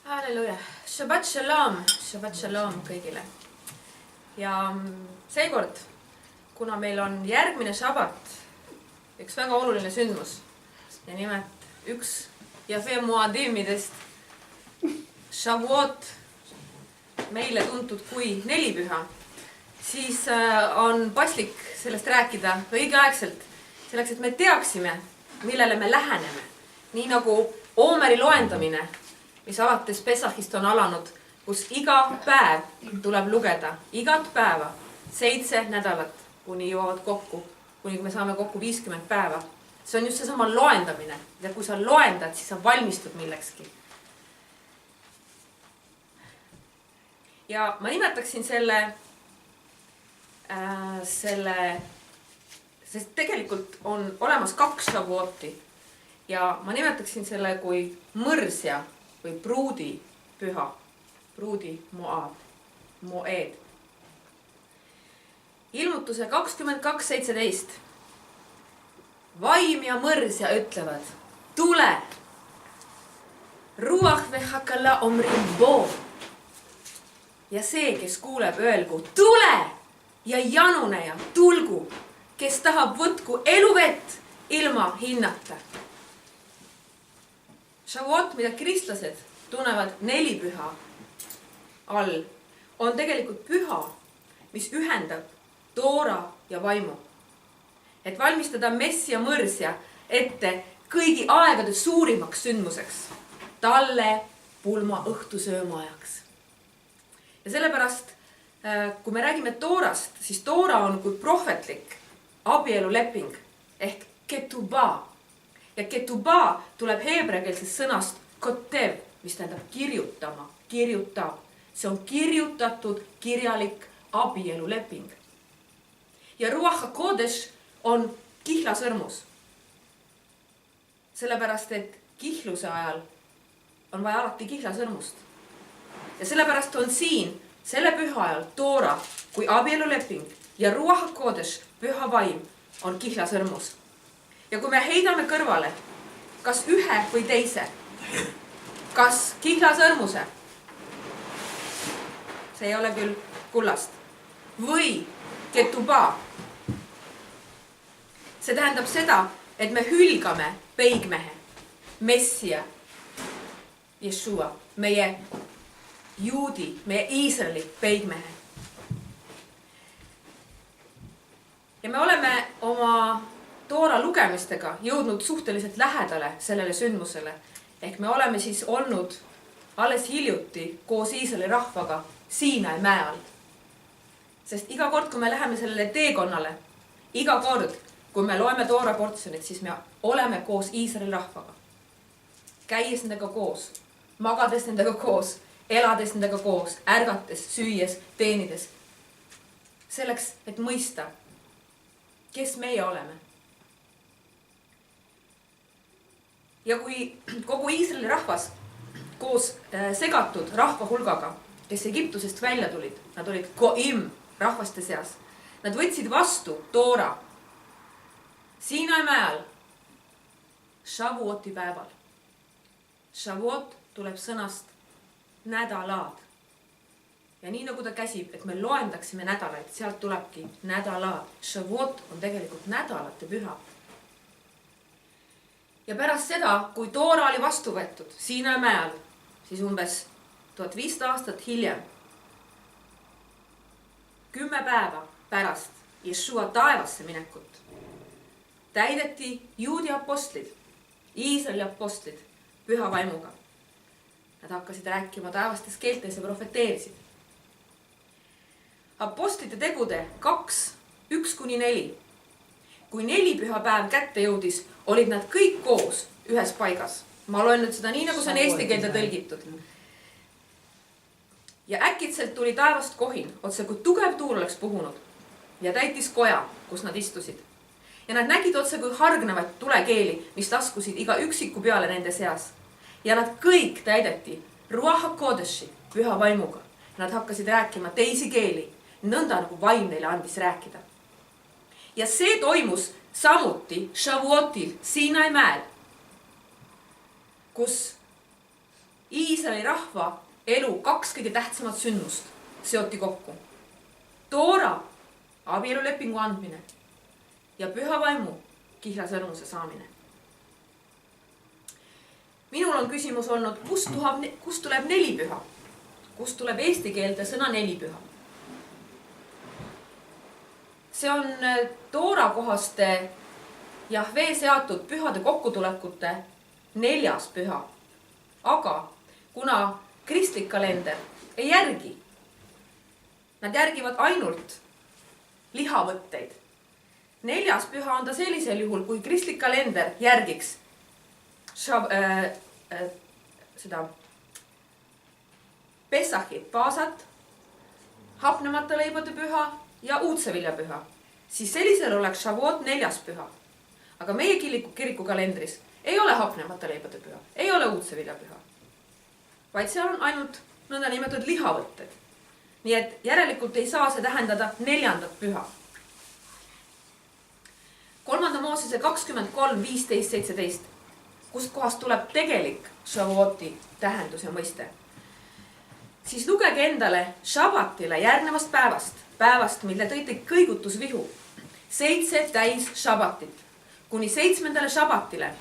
Halleluja. Shabbat shalom kõigile. Ja seekord, kuna meil on järgmine šabat, üks väga oluline sündmus ja nimelt üks Jafe Muadimidest, Shavuot, meile tuntud kui nelipüha, siis on paslik sellest rääkida õigeaegselt, selleks, et me teaksime, millele me läheneme. Nii nagu Oomeri loendamine, mis alates Pesahist on alanud, kus iga päev tuleb lugeda, igat päeva, 7 nädalat, kuni jõuavad kokku, kuni me saame kokku 50 päeva. See on just seesama loendamine. Ja kui sa loendad, siis sa valmistud millekski. Ja ma nimetaksin sest tegelikult on olemas 2 Shavuoti. Ja ma nimetaksin selle kui mõrsja või pruudi püha, pruudi moed. Ilmutuse 22.17. Vaim ja mõrsja ütlevad, tule! Ruach vehakala omrim bo. Ja see, kes kuuleb, öelgu, tule! Ja januneja, tulgu, kes tahab võtku eluvett ilma hinnata. Shavuot, mida kristlased tunnevad nelipüha all, on tegelikult püha, mis ühendab toora ja vaimu. Et valmistada messia mõrsja ette kõigi aegade suurimaks sündmuseks, talle pulma õhtusööma ajaks. Ja sellepärast, kui me räägime toorast, siis toora on kui prohvetlik abieluleping ehk ketubah. Ja ketubah tuleb heebreakeelsest sõnast kotev, mis tähendab kirjutama, kirjutab. See on kirjutatud kirjalik abieluleping. Ja Ruach HaKodesh on kihlasõrmus. Sellepärast, et kihluse ajal on vaja alati kihlasõrmust. Ja sellepärast on siin selle püha ajal toora kui abieluleping ja Ruach HaKodesh, püha vaim, on kihlasõrmus. Ja kui me heidame kõrvale, kas ühe või teise, kas kihlasõrmuse, see ei ole küll kullast, või ketubah, see tähendab seda, et me hülgame peigmehe, messia, Jeshua, meie juudi, meie Iisraeli peigmehe. Ja me oleme oma toora lugemistega jõudnud suhteliselt lähedale sellele sündmusele. Ehk me oleme siis olnud alles hiljuti koos Iisraeli rahvaga Siinai mäe all. Sest iga kord, kui me läheme sellele teekonnale, iga kord, kui me loeme toora portsjonit, siis me oleme koos Iisraeli rahvaga. Käies nendega koos, magades nendega koos, elades nendega koos, ärgates, süües, teenides. Selleks, et mõista, kes meie oleme. Ja kui kogu Iisraeli rahvas koos segatud rahva hulgaga, kes Egiptusest välja tulid, nad olid Goim rahvaste seas, nad võtsid vastu toora Siinai mäel Shavuoti päeval. Shavuot tuleb sõnast nädalad. Ja nii nagu ta käsib, et me loendaksime nädalaid, sealt tulebki nädalad. Shavuot on tegelikult nädalate püha. Ja pärast seda, kui toora oli vastu võetud Siinai mäel, siis umbes 1500 aastat hiljem, 10 päeva pärast Jeshua taevasse minekut, täideti juudi apostlid, Iisraeli apostlid püha vaimuga. Nad hakkasid rääkima taevastes keeltes ja profeteerisid. Apostlite tegude 2:1-4. Kui nelipüha päev kätte jõudis, olid nad kõik koos ühes paigas. Ma loen nüüd seda nii, nagu see on eesti keelde tõlgitud. Ja äkitselt tuli taevast kohin, otse kui tugev tuul oleks puhunud ja täitis koja, kus nad istusid. Ja nad nägid otse kui hargnevaid tulekeeli, mis laskusid iga üksiku peale nende seas. Ja nad kõik täideti Ruach HaKodeshi, püha vaimuga. Nad hakkasid rääkima teisi keeli, nõnda nagu vaim neile andis rääkida. Ja see toimus samuti Shavuotil Siinai mäel, kus Iisraeli rahva elu 2 kõige tähtsamat sündmust seoti kokku. Toora, abielulepingu andmine ja püha vaimu kihlasõnumuse saamine. Minul on küsimus olnud, kust tuleb nelipüha? Kust tuleb eesti keelde sõna nelipüha? See on Toora kohaste Jahve seatud pühade kokkutulekute 4. püha. Aga kuna kristlik kalender ei järgi, nad järgivad ainult lihavõtteid. 4. püha on ta sellisel juhul, kui kristlik kalender järgiks seda Pessahit, Paasat, hapnemata leibade püha ja uudseviljapüha, siis sellisel oleks Shavuot 4. püha. Aga meie kiriku kalendris ei ole hapnemata leibade püha, ei ole uudseviljapüha, vaid seal on ainult nõnda nimetatud lihavõtted. Nii et järelikult ei saa see tähendada 4. püha. 3. Moosese 23, 15, 17, kust kohast tuleb tegelik Shavuoti tähendus ja mõiste. Siis lugege endale Shabbatile järgnevast päevast, mille tõite kõigutusvihu, 7 täis Shabbatit, kuni 7. Shabbatile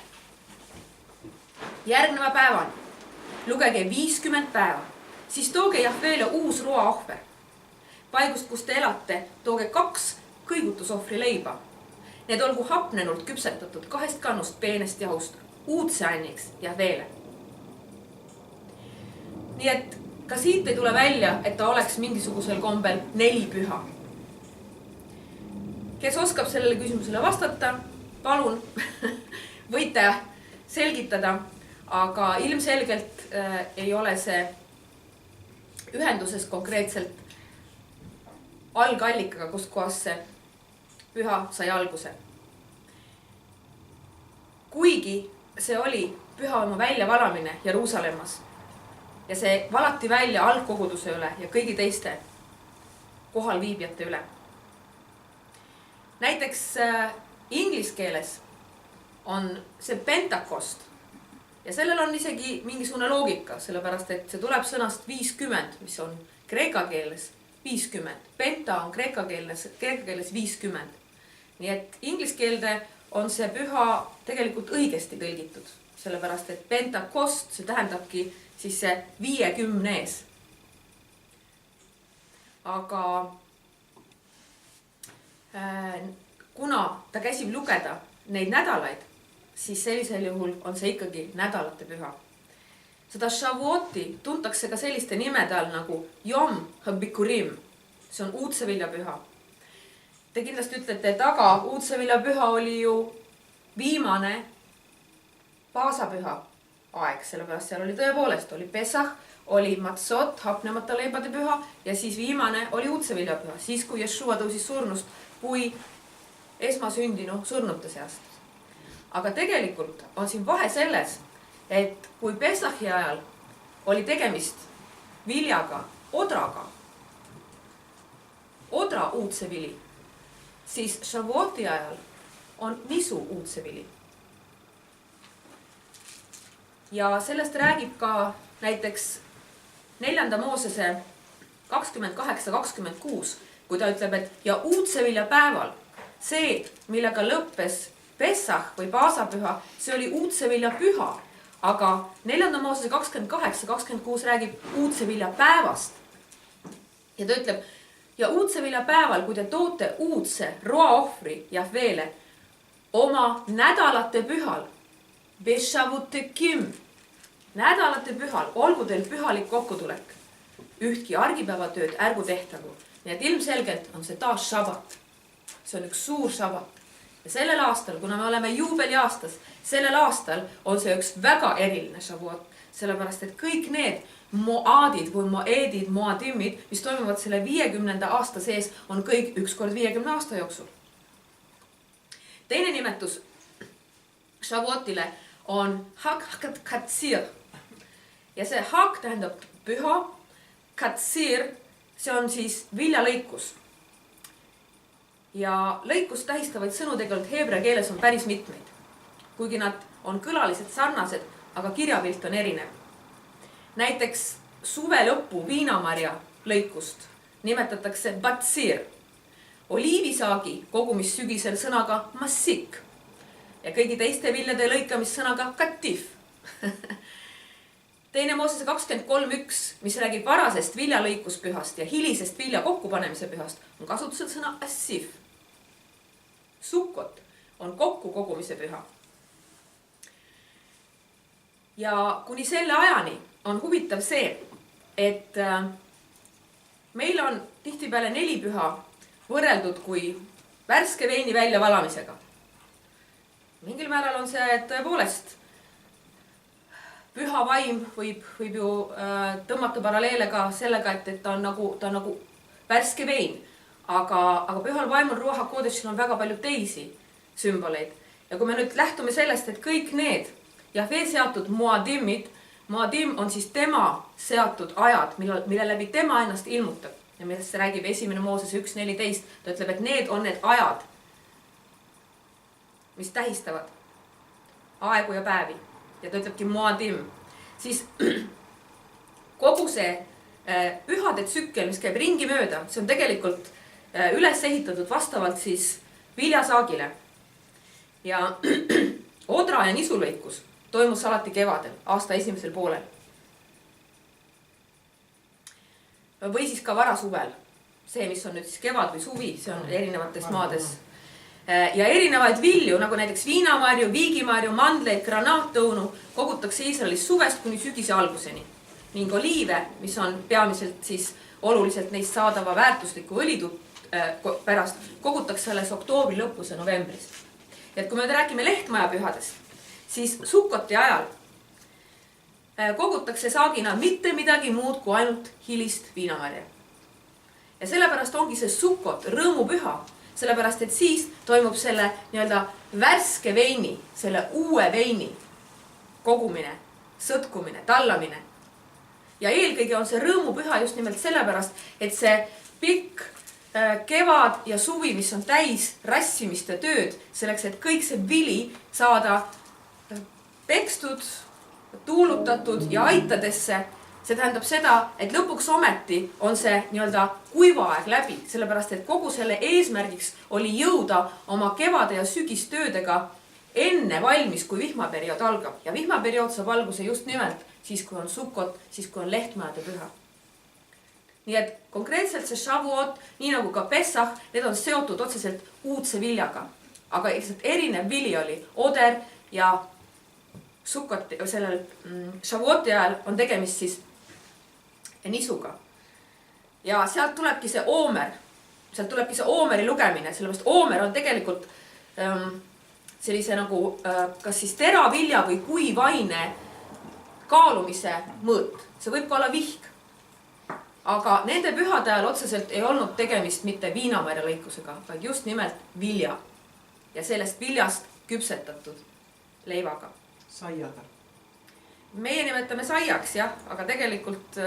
järgneva päevani. Lugege 50 päeva, siis tooge Jahvele uus roaohver. Paigust, kus te elate, tooge 2 kõigutusohvri leiba. Need olgu hapnenult küpsetatud 2 kannust peenest jahust, uudse anniks Jahvele. Nii et ka siit ei tule välja, et ta oleks mingisugusel kombel 4 püha. Kes oskab sellele küsimusele vastata, palun võite selgitada, aga ilmselgelt ei ole see ühenduses konkreetselt algallikaga, kust kohas see püha sai alguse. Kuigi see oli pühavaimu väljavalamine Jeruusalemmas ja see valati välja algkoguduse üle ja kõigi teiste kohalviibijate üle. Näiteks inglise keeles on see Pentakost ja sellel on isegi mingisugune loogika, sellepärast et see tuleb sõnast 50, mis on kreeka keeles 50. Penta on kreeka keeles 50. Nii et inglise keelde on see püha tegelikult õigesti tõlgitud, sellepärast et Pentakost, see tähendabki siis see 50 ees. Aga kuna ta käsib lugeda neid nädalaid, siis sellisel juhul on see ikkagi nädalate püha. Seda Shavuoti tuntakse ka selliste nimede all nagu Yom HaBikurim, see on uudseviljapüha. Te kindlasti ütlete, et aga uudseviljapüha oli ju viimane paasapüha aeg, sellepärast seal oli tõepoolest, oli Pesach, oli Matzot, hapnemata leibade püha ja siis viimane oli uudseviljapüha, siis kui Yeshua tõusis surnust kui esmasündinu surnute seast. Aga tegelikult on siin vahe selles, et kui Pesachi ajal oli tegemist viljaga, odraga, odra uudsevili, siis Shavuoti ajal on nisu uudsevili. Ja sellest räägib ka näiteks 4. Moosese 28-26, kui ta ütleb, et ja uudsevilja päeval see, millega lõppes Pessach või paasapüha, see oli uudsevilja püha, aga 4. Moosese 28-26 räägib uudsevilja päevast. Ja ta ütleb, ja uudsevilja päeval, kui te toote uudse roaohvri Jahvele oma nädalate pühal, Beshavutekim, nädalate pühal, olgu teil pühalik kokkutulek, ühtki argipäevatööd ärgu tehtagu. Nii et ilmselgelt on see taas šabat. See on üks suur šabat. Ja sellel aastal, kuna me oleme juubeliaastas, sellel aastal on see üks väga eriline šavuot, sellepärast et kõik need moadid või moedid, moadimid, mis toimuvad selle 50. aasta sees, on kõik ükskord 50 aasta jooksul. Teine nimetus šavuotile on Hag Katsir. Ja see Hag tähendab püha, Katsir, see on siis viljalõikus. Ja lõikus tähistavaid sõnu tegelikult heebrea keeles on päris mitmeid. Kuigi nad on kõlaliselt sarnased, aga kirjapilt on erinev. näiteks suve lõppu viinamarja lõikust nimetatakse batsir, oliivisaagi kogumist sügisel sõnaga massik ja kõigi teiste viljade lõikamist sõnaga katif. Teine Moosese 23.1, mis räägib varasest viljalõikuspühast ja hilisest vilja kokkupanemise pühast, on kasutusel sõna assif. Sukkot on kokku kogumise püha. Ja kuni selle ajani on huvitav see, et meil on tihtipeale 4 püha võrreldud kui värske veini väljavalamisega. Mingil määral on see tõepoolest püha vaim võib ju tõmmata paralleele ka sellega, et ta on nagu värske vein. Aga pühal vaimul Ruach HaKodeshil on väga palju teisi sümboleid. Ja kui me nüüd lähtume sellest, et kõik need Jahve seatud muadimid, muadim on siis tema seatud ajad, mille läbi tema ennast ilmutab. Ja millest see räägib 1. Moosese 1.14. Ta ütleb, et need on need ajad, mis tähistavad aegu ja päevi. Ja ta ütlebki muadim. Siis kogu see pühade tsükkel, mis käib ringi mööda, see on tegelikult üles ehitatud vastavalt siis viljasaagile. Ja odra ja nisulõikus toimus alati kevadel, aasta esimesel poolel. Või siis ka varasuvel. See, mis on nüüd siis kevad või suvi, see on erinevates maades. Ja erinevaid vilju, nagu näiteks viinamarju, viigimarju, mandleid, granaatõunu kogutakse Iisraelis suvest kuni sügise alguseni. Ning oliive, mis on peamiselt siis oluliselt neist saadava väärtusliku õlidu pärast, kogutakse alles oktoobri lõpus ja novembris. Ja kui me räägime lehtmaja pühadest, siis Sukkoti ajal kogutakse saagina mitte midagi muud kui ainult hilist viinamarja. Ja sellepärast ongi see Sukkot rõõmupüha, sellepärast et siis toimub selle nii-öelda värske veini, selle uue veini kogumine, sõtkumine, tallamine. Ja eelkõige on see rõõmupüha just nimelt sellepärast, et see pikk kevad ja suvi, mis on täis rassimist ja tööd, selleks, et kõik see vili saada pekstud, tuulutatud ja aitadesse, see tähendab seda, et lõpuks ometi on see nii-öelda kuivaaeg läbi, sellepärast, et kogu selle eesmärgiks oli jõuda oma kevade ja sügistöödega enne valmis, kui vihmaperiood algab. Ja vihmaperiood saab alguse just nimelt siis, kui on Sukkot, siis, kui on lehtmajade püha. Nii et konkreetselt see Shavuot, nii nagu ka Pessah, need on seotud otseselt uudse viljaga. Aga lihtsalt erinev vili oli oder ja Sukkot, sellel Shavuoti ajal on tegemist siis nisuga. Ja sealt tulebki see oomeri lugemine, sellepärast oomer on tegelikult sellise nagu kas siis teravilja või kuivaine kaalumise mõõt. See võib ka olla vihk. Aga nende pühade ajal otseselt ei olnud tegemist mitte viinamarja lõikusega, vaid just nimelt vilja. Ja sellest viljast küpsetatud leivaga. Saiaga. Meie nimetame saiaks, jah, aga tegelikult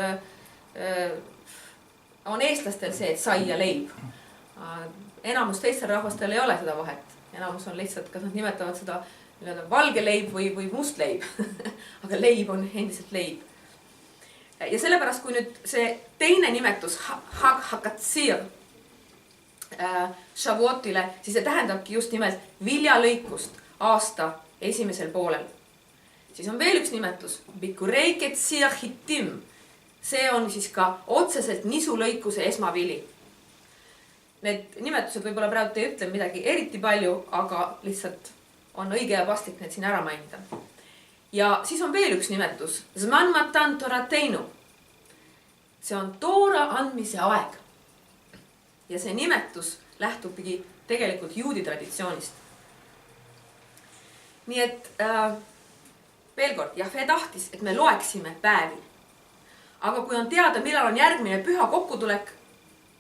on eestlastel see, et sai ja leib. Enamus teistel rahvastel ei ole seda vahet. Enamus on lihtsalt, kas nad nimetavad seda valge leib või must leib. Aga leib on endiselt leib. Ja sellepärast, kui nüüd see teine nimetus hakatsir Shavuotile, siis see tähendabki just nimelt viljalõikust aasta esimesel poolel. Siis on veel üks nimetus, bikureiketsir hittim. See on siis ka otseselt nisulõikuse esmavili. Need nimetused võib-olla praegu ei ütle midagi eriti palju, aga lihtsalt on õige ja paslik need siin ära mainida. Ja siis on veel üks nimetus, zman matan torateinu. See on toora andmise aeg. Ja see nimetus lähtubki tegelikult juudi traditsioonist. Nii et veel kord, Jahve tahtis, et me loeksime päevi. Aga kui on teada, millal on järgmine püha kokkutulek,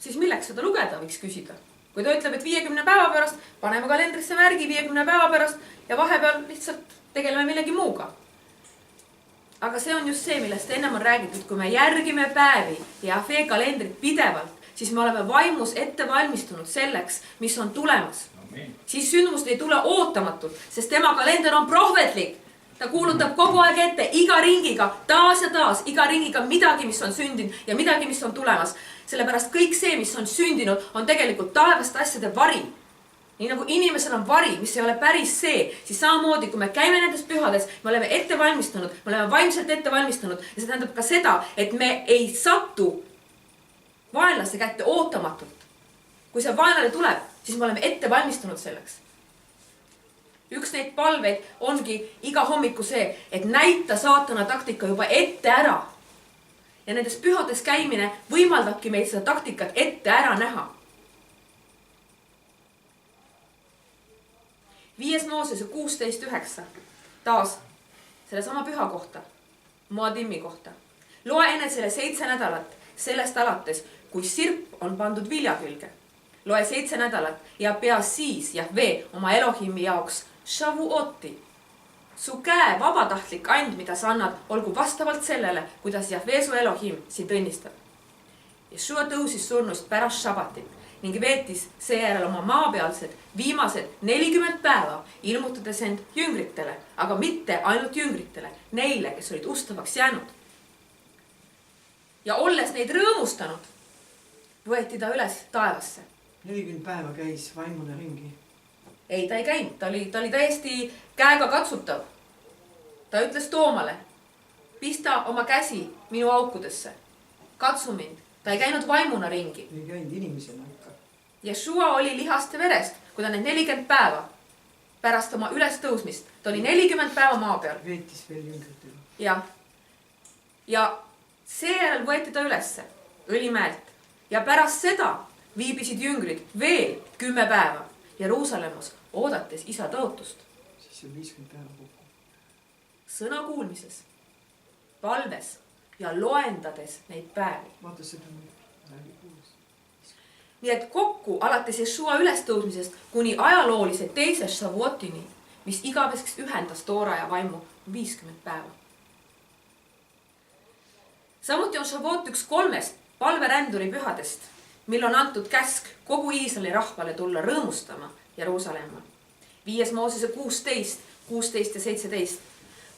siis milleks seda lugeda, võiks küsida. Kui ta ütleb, et 50 päeva pärast, paneme kalendrisse märgi 50 päeva pärast ja vahepeal lihtsalt tegeleme millegi muuga. Aga see on just see, millest ennem on räägitud, kui me järgime päevi ja Jahve kalendrit pidevalt, siis me oleme vaimus ette valmistunud selleks, mis on tulemas. Siis sündmused ei tule ootamatult, sest tema kalender on prohvetlik. ta kuulutab kogu aeg ette iga ringiga, taas ja taas, iga ringiga midagi, mis on sündinud ja midagi, mis on tulemas. Sellepärast kõik see, mis on sündinud, on tegelikult taevaste asjade vari. Nii nagu inimesel on vari, mis ei ole päris see, siis samamoodi, kui me käime nendes pühades, me oleme ette valmistanud, me oleme vaimselt ette valmistanud ja see tähendab ka seda, et me ei satu vaenlaste kätte ootamatult. Kui see vaenlane tuleb, siis me oleme ette valmistunud selleks. Üks neid palveid ongi iga hommiku see, et näita saatana taktika juba ette ära. Ja nendes pühades käimine võimaldabki meid seda taktikat ette ära näha. 5. Moosese 16.9. Taas selle sama püha kohta, Moadimi kohta. Loe enne selle 7 nädalat sellest alates, kui sirp on pandud vilja külge. Loe 7 nädalat ja pea siis Jahve oma Elohimi jaoks Shavuoti. Su käe vabatahtlik and, mida sa annad, olgu vastavalt sellele, kuidas Jahve su Elohim sind õnnistab. Jeshua tõusis surnust pärast šabatit ning veetis seejärel oma maapealsed viimased 40 päeva, ilmutades end jüngritele, aga mitte ainult jüngritele, neile, kes olid ustavaks jäänud. Ja olles neid rõõmustanud, võeti ta üles taevasse. 40 päeva käis vaimune ringi. Ei, ta ei käinud, ta oli täiesti käega katsutav. Ta ütles Toomale, pista oma käsi minu aukudesse, katsu mind. Ta ei käinud vaimuna ringi. Ei käinud inimesena ikka. Jeshua oli lihast ja verest, kui ta need 40 päeva pärast oma ülestõusmist. Ta oli 40 päeva maa peal. Veetis veel jüngritega. Ja seejärel võeti ta ülesse Õlimäelt. Ja pärast seda viibisid jüngrid veel 10 päeva Jeruusalemmas, oodates isa tõotust. Siis on 50 päeva kokku. Sõna kuulmises, palves ja loendades neid päevi. Vaata seda räägi kuulas. Nii et kokku alates Jeshua ülestõusmisest kuni ajaloolise teise Shavuotini, mis igaveseks ühendas toora ja vaimu 50 päeva. Samuti on Shavuot üks 3 palveränduri pühadest, mil on antud käsk kogu Iisraeli rahvale tulla rõõmustama Jeruusalemma. 5. Moosese 16, 16 ja 17.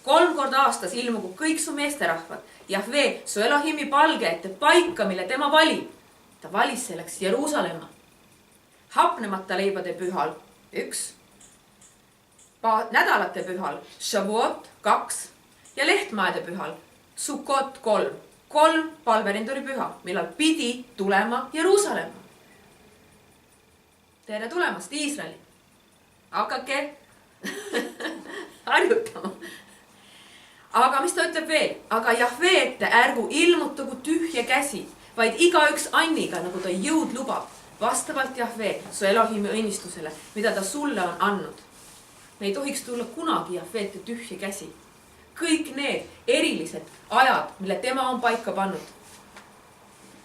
3 korda aastas ilmugu kõik su meesterahvad, Jahve, su Elohimi palge ette paika, mille tema valib. Ta valis selleks Jeruusalemma. Hapnemata leibade pühal 1, nädalate pühal Shavuot 2 ja lehtmaede pühal Sukkot 3. 3 palverinduri püha, millal pidi tulema Jeruusalemma. Tere tulemast, Iisraeli! Hakake harjutama. Aga mis ta ütleb veel? Aga Jahve ette ärgu ilmutagu tühja käsi, vaid igaüks anniga, nagu ta jõud lubab, vastavalt Jahve, su Elohimi õnnistusele, mida ta sulle on andnud. Me ei tohiks tulla kunagi Jahve ette tühja käsi. Kõik need erilised ajad, mille tema on paika pannud,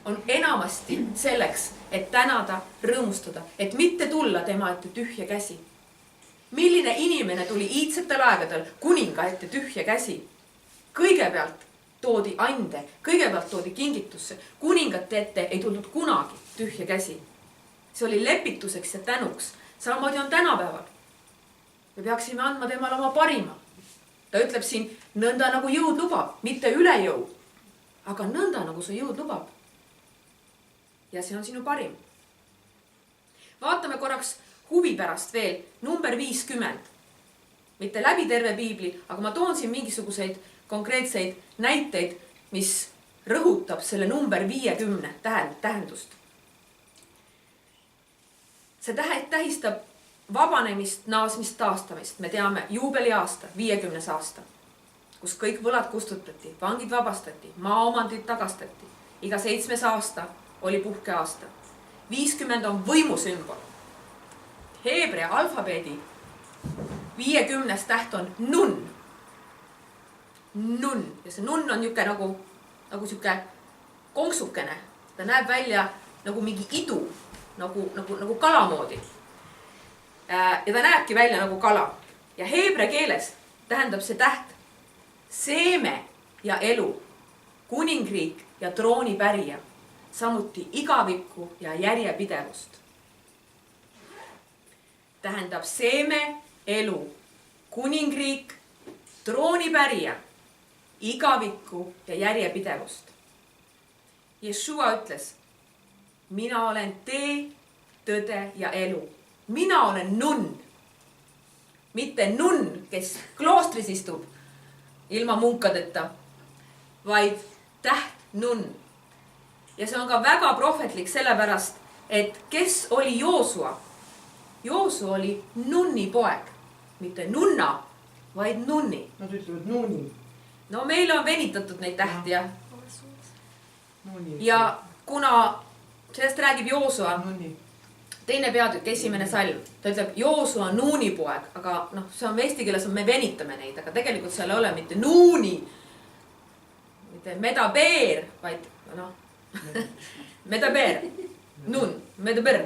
on enamasti selleks, et tänada, rõõmustada, et mitte tulla tema ette tühja käsi. Milline inimene tuli iidsetel aegadel kuninga ette tühja käsi? Kõigepealt toodi ande, kõigepealt toodi kingitusse. Kuningate ette ei tuldud kunagi tühja käsi. See oli lepituseks ja tänuks. Samamoodi on tänapäeval. Me peaksime andma temale oma parima. Ta ütleb siin nõnda nagu jõud lubab, mitte üle jõu, aga nõnda nagu su jõud lubab. Ja see on sinu parim. Vaatame korraks huvi pärast veel number 50. Mitte läbi terve piibli, aga ma toon siin mingisuguseid konkreetseid näiteid, mis rõhutab selle number 50 tähendust. See tähistab vabanemist, naasmist, taastamist. Me teame juubeliaasta, 50. aasta, kus kõik võlad kustutati, vangid vabastati, maaomandid tagastati. Iga 7. aasta oli puhkeaasta. 50 on võimu sümbol. Heebrea alfabeedi 50. täht on nun. Nun. Ja see nun on niuke nagu siuke konksukene. Ta näeb välja nagu mingi idu, nagu kalamoodi. Ja ta näebki välja nagu kala. Ja heebrea keeles tähendab see täht seeme ja elu, kuningriik ja troonipärija, samuti igavikku ja järjepidevust. Tähendab seeme, elu, kuningriik troonipärija, igavikku ja järjepidevust. Jeshua ütles, mina olen tee, tõde ja elu. Mina olen nunn. Mitte nunn, kes kloostris istub ilma munkadeta, vaid täht nunn. Ja see on ka väga prohvetlik sellepärast, et kes oli Joosua? Joosua oli nunni poeg, mitte nunna, vaid nunni. Nad ütlevad nuuni. No meil on venitatud neid tähti ja Nuuni. ja kuna sellest räägib Joosua, Nuuni. teine peatükk, esimene salm, ta ütleb Joosua on nuuni poeg, aga noh, see on eesti keeles, me venitame neid, aga tegelikult seal ei ole mitte nuuni, mitte medabeer, vaid noh, medabeer, nun, medaber.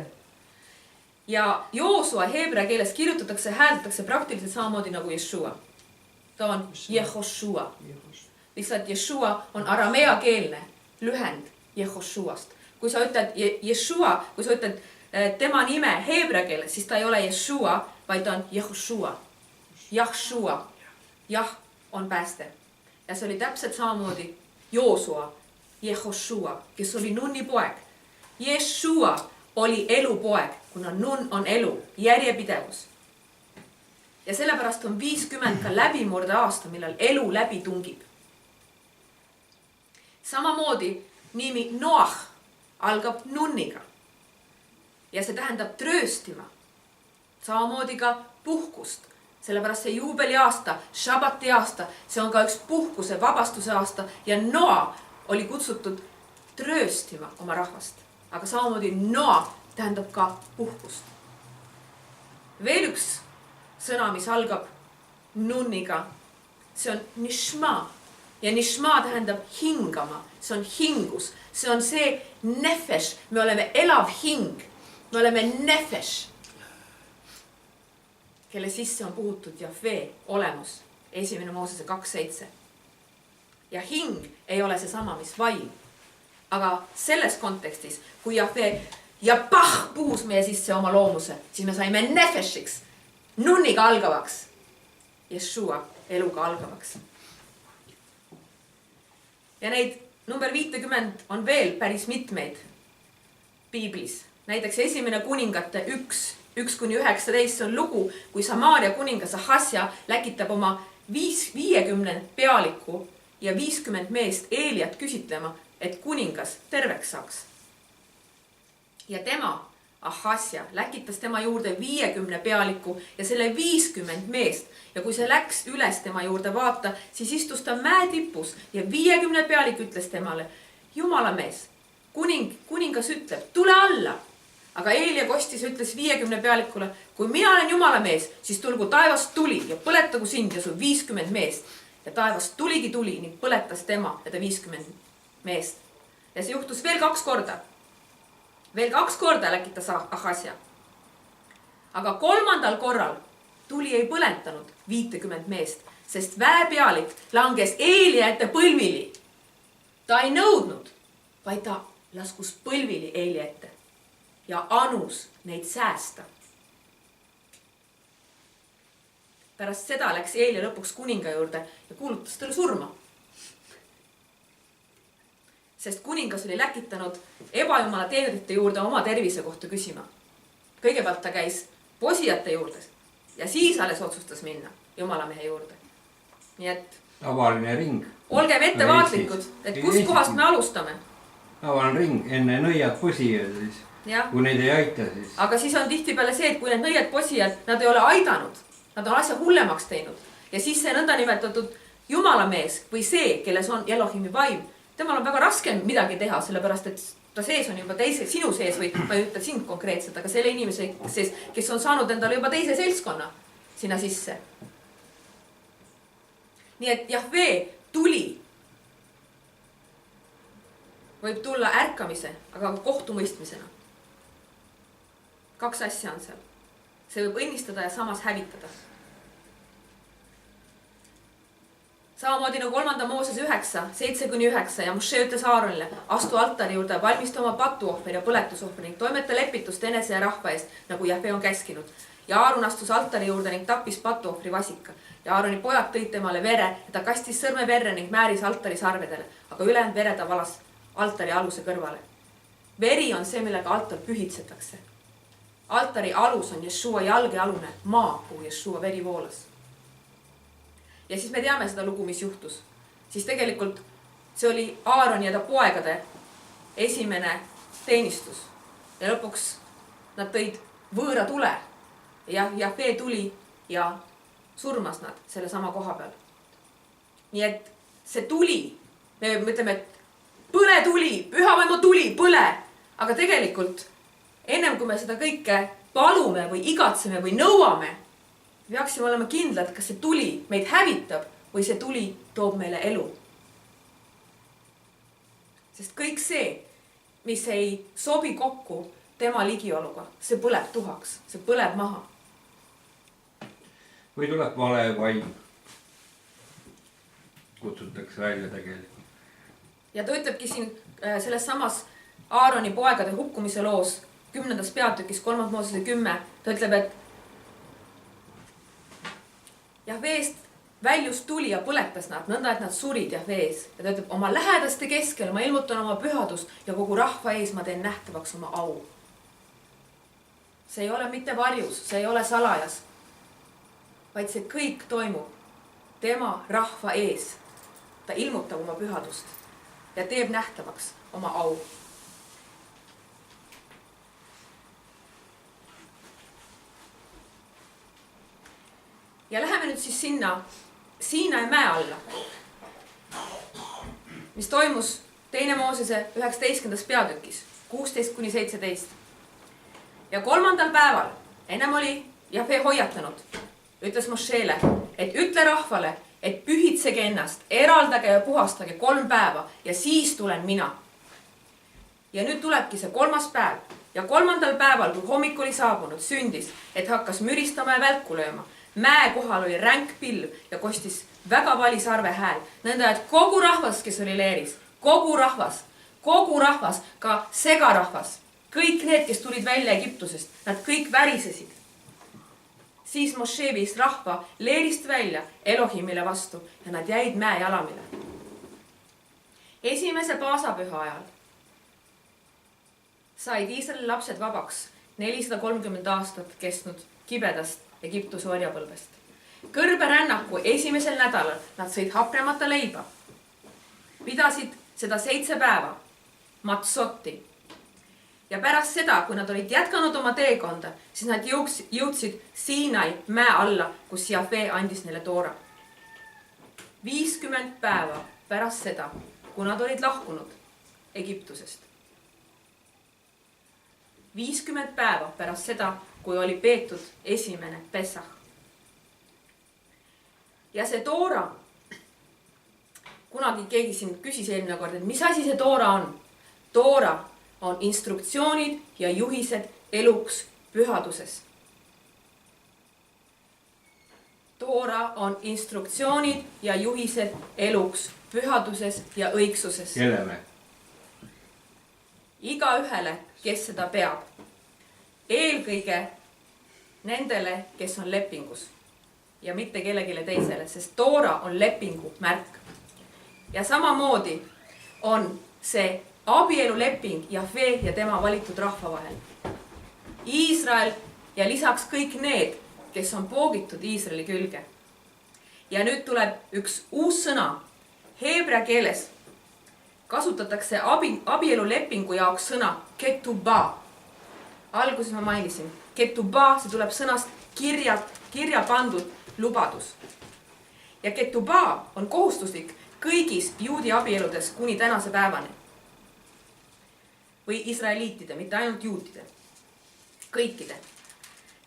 Ja Joosua heebrea keeles kirjutatakse, hääldatakse praktiliselt samamoodi nagu Jeshua. Ta on Jehoshua. Lihtsalt Jeshua on aramea keelne lühend Jehoshuast. Kui sa ütled Jeshua, kui sa ütled tema nime heebrea keeles, siis ta ei ole Jeshua, vaid ta on Jehoshua. Jahshua. Jah on pääste. Ja see oli täpselt samamoodi Joosua, Jehoshua, kes oli nunni poeg. Jeshua oli elu poeg, kuna nunn on elu, järjepidevus. Ja sellepärast on 50 ka läbimurde aasta, millal elu läbi tungib. Samamoodi nimi Noah algab nunniga. Ja see tähendab trööstima. Samamoodi ka puhkust. Sellepärast see juubeli aasta, šabati aasta, see on ka üks puhkuse, vabastuse aasta. Ja Noah oli kutsutud trööstima oma rahvast. Aga samamoodi Noah tähendab ka puhkust. Veel üks sõna, mis algab nunniga, see on nishma. Ja nishma tähendab hingama, see on hingus, see on see nefesh, me oleme elav hing, me oleme nefesh, kelle sisse on puhutud Jahve olemus, 1. Moosese 2.7. Ja hing ei ole see sama, mis vaim. Aga selles kontekstis, kui Jahve ja puhus meie sisse oma loomuse, siis me saime nefeshiks, nunniga algavaks, Jeshua eluga algavaks. Ja neid number 50 on veel päris mitmeid piiblis. Näiteks 1. kuningate 1-19, see on lugu, kui Samaaria kuningas Ahasja läkitab oma 50 pealikku ja 50 meest Eeliat küsitlema, et kuningas terveks saaks. Ja tema, Ahasja, läkitas tema juurde 50 pealikku ja selle 50 meest. Ja kui see läks üles tema juurde vaata, siis istus ta mäetipus ja 50 pealik ütles temale, Jumala mees, kuningas ütleb, tule alla. Aga Eelia kostis ütles 50 pealikule, kui mina olen Jumala mees, siis tulgu taevast tuli ja põletagu sind ja su 50 meest. Ja taevast tuligi tuli ning põletas tema ja ta 50 meest. Ja see juhtus veel 2 korda. Veel 2 korda läkitas Ahasja. Aga 3. korral tuli ei põletanud 50 meest, sest väepealik langes Eelia ette põlvili. Ta ei nõudnud, vaid ta laskus põlvili Eelia ette ja anus neid säästa. Pärast seda läks Eelia lõpuks kuninga juurde ja kuulutas talle surma. Sest kuningas oli läkitanud ebajumala teenrite juurde oma tervise kohta küsima. Kõigepealt ta käis posijate juurde ja siis alles otsustas minna Jumala mehe juurde. Nii et tavaline ring. Olgem ettevaatlikud, et kust kohast me alustame. Tavaline ring, enne nõiad posijad siis. Ja. Kui neid ei aita siis. Aga siis on tihtipeale see, et kui need nõiad posijad, nad ei ole aidanud. Nad on asja hullemaks teinud. Ja siis see nõnda nimetatud Jumala mees või see, kelles on Elohimi vaim, temal on väga raske midagi teha, sellepärast et ta sees on juba teise, sinu sees või ma ei ütle sind konkreetselt, aga selle inimese sees, kes on saanud endale juba teise seltskonna sinna sisse. Nii et Jahve tuli võib tulla ärkamise, aga kohtumõistmisena. 2 asja on seal. See võib õnnistada ja samas hävitada. Samamoodi nagu 3. Moosese 9-7-9 ja Moshe ütles Aaronile, astu altari juurde, valmista oma patuohver ja põletusohver ning toimeta lepitust enese ja rahva eest, nagu Jahve on käskinud. ja Aaron astus altari juurde ning tappis patuohvri vasika. ja Aaroni pojad tõid temale vere ja ta kastis sõrme verre ning määris altari sarvedele, aga ülejäänud vere ta valas altari aluse kõrvale. Veri on see, millega altar pühitsetakse. Altari alus on Jeshua jalgealune maa, kuhu Jeshua veri voolas. Ja siis me teame seda lugu, mis juhtus. Siis tegelikult see oli Aaroni ja ta poegade esimene teenistus. Ja lõpuks nad tõid võõra tule ja Jahve tuli ja surmas nad selle sama koha peal. Nii et see tuli, me ütleme, et põle tuli, püha vaimu tuli, põle. Aga tegelikult ennem kui me seda kõike palume või igatseme või nõuame, peaksime olema kindlad, kas see tuli meid hävitab või see tuli toob meile elu. Sest kõik see, mis ei sobi kokku tema ligioluga, see põleb tuhaks, see põleb maha. või tuleb vale vaim. Kutsutakse välja tegelikult. Ja ta ütlebki siin selles samas Aaroni poegade hukkumise loos 10. peatükis 3. Moosese 10. Ta ütleb, et Jahveest väljus tuli ja põletas nad, nõnda, et nad surid Jahvees. Ja ta ütleb, oma lähedaste keskel ma ilmutan oma pühadust ja kogu rahva ees ma teen nähtavaks oma au. See ei ole mitte varjus, see ei ole salajas, vaid see kõik toimub tema rahva ees. Ta ilmutab oma pühadust ja teeb nähtavaks oma au. Ja läheme nüüd siis sinna Siinai mäe alla, mis toimus 2. Moosese 19. peatükis 16-17. Ja 3. päeval, ennem oli Jahve hoiatanud, ütles Mošele, et ütle rahvale, et pühitsege ennast, eraldage ja puhastage 3 päeva ja siis tulen mina. Ja nüüd tulebki see 3. päev ja 3. päeval, kui hommik oli saabunud, sündis, et hakkas müristama ja välku lööma. Mäe kohal oli ränk pilv ja kostis väga vali sarve hääl, nõnda, et kogu rahvas, kes oli leeris, kogu rahvas, ka segarahvas, kõik need, kes tulid välja Egiptusest, nad kõik värisesid. Siis Moše viis rahva leerist välja Elohimile vastu ja nad jäid mäe jalamile. Esimese paasapüha ajal said Iisraeli lapsed vabaks 430 aastat kestnud kibedast Egiptuse orjapõlvest. Kõrberännaku esimesel nädalal nad sõid hapnemata leiba. Pidasid seda 7 päeva, matsotti. Ja pärast seda, kui nad olid jätkanud oma teekonda, siis nad jõudsid Siinai mäe alla, kus Jahve andis neile toora. 50 päeva pärast seda, kui nad olid lahkunud Egiptusest. 50 päeva pärast seda, kui oli peetud esimene Pessah. Ja see toora, kunagi keegi siin küsis eelmine kord, et mis asi see toora on? Toora on instruktsioonid ja juhised eluks pühaduses. Toora on instruktsioonid ja juhised eluks pühaduses ja õigsuses. Kellele? Igaühele, kes seda peab. Eelkõige nendele, kes on lepingus ja mitte kellegile teisele, sest toora on lepingu märk. Ja samamoodi on see abieluleping Jahve ja tema valitud rahva vahel. Iisrael ja lisaks kõik need, kes on poogitud Iisraeli külge. Ja nüüd tuleb üks uus sõna. Heebrea keeles kasutatakse abielulepingu jaoks sõna ketubah. Alguses ma mainisin. Ketubah, see tuleb sõnast kirja pandud lubadus. Ja ketubah on kohustuslik kõigis juudi abieludes kuni tänase päevani. Või israeliitide, mitte ainult juutide. Kõikide.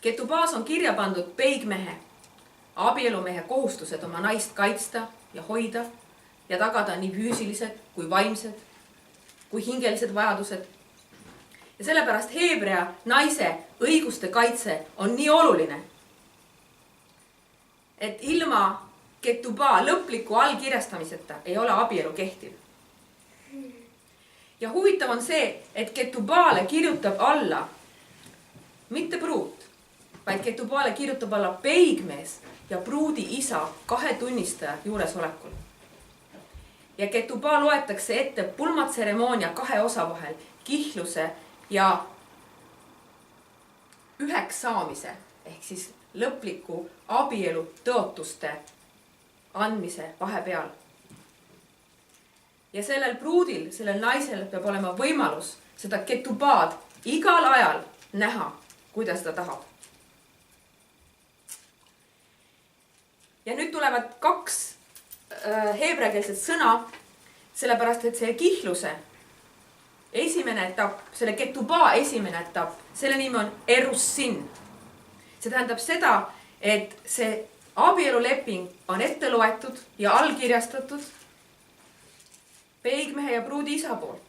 Ketubahs on kirja pandud peigmehe, abielumehe kohustused oma naist kaitsta ja hoida ja tagada nii füüsilised kui vaimsed kui hingelised vajadused. Ja sellepärast heebrea naise õiguste kaitse on nii oluline, et ilma ketubah lõpliku allkirjastamiseta ei ole abielu kehtiv. Ja huvitav on see, et ketubale kirjutab alla mitte pruut, vaid Ketubaale kirjutab alla peigmees ja pruudi isa 2 tunnistaja juuresolekul. Ja Ketubaa loetakse ette pulmatseremoonia 2 osa vahel, kihluse ja üheks saamise ehk siis lõpliku abielu tõotuste andmise vahepeal. Ja sellel pruudil, sellel naisel peab olema võimalus seda Ketubaad igal ajal näha, kui ta seda tahab. Ja nüüd tulevad 2 heebreakeelset sõna, sellepärast et see kihluse esimene etapp, selle Ketubaa esimene etapp, selle nimi on erussin. See tähendab seda, et see abieluleping on ette loetud ja allkirjastatud peigmehe ja pruudi isa poolt.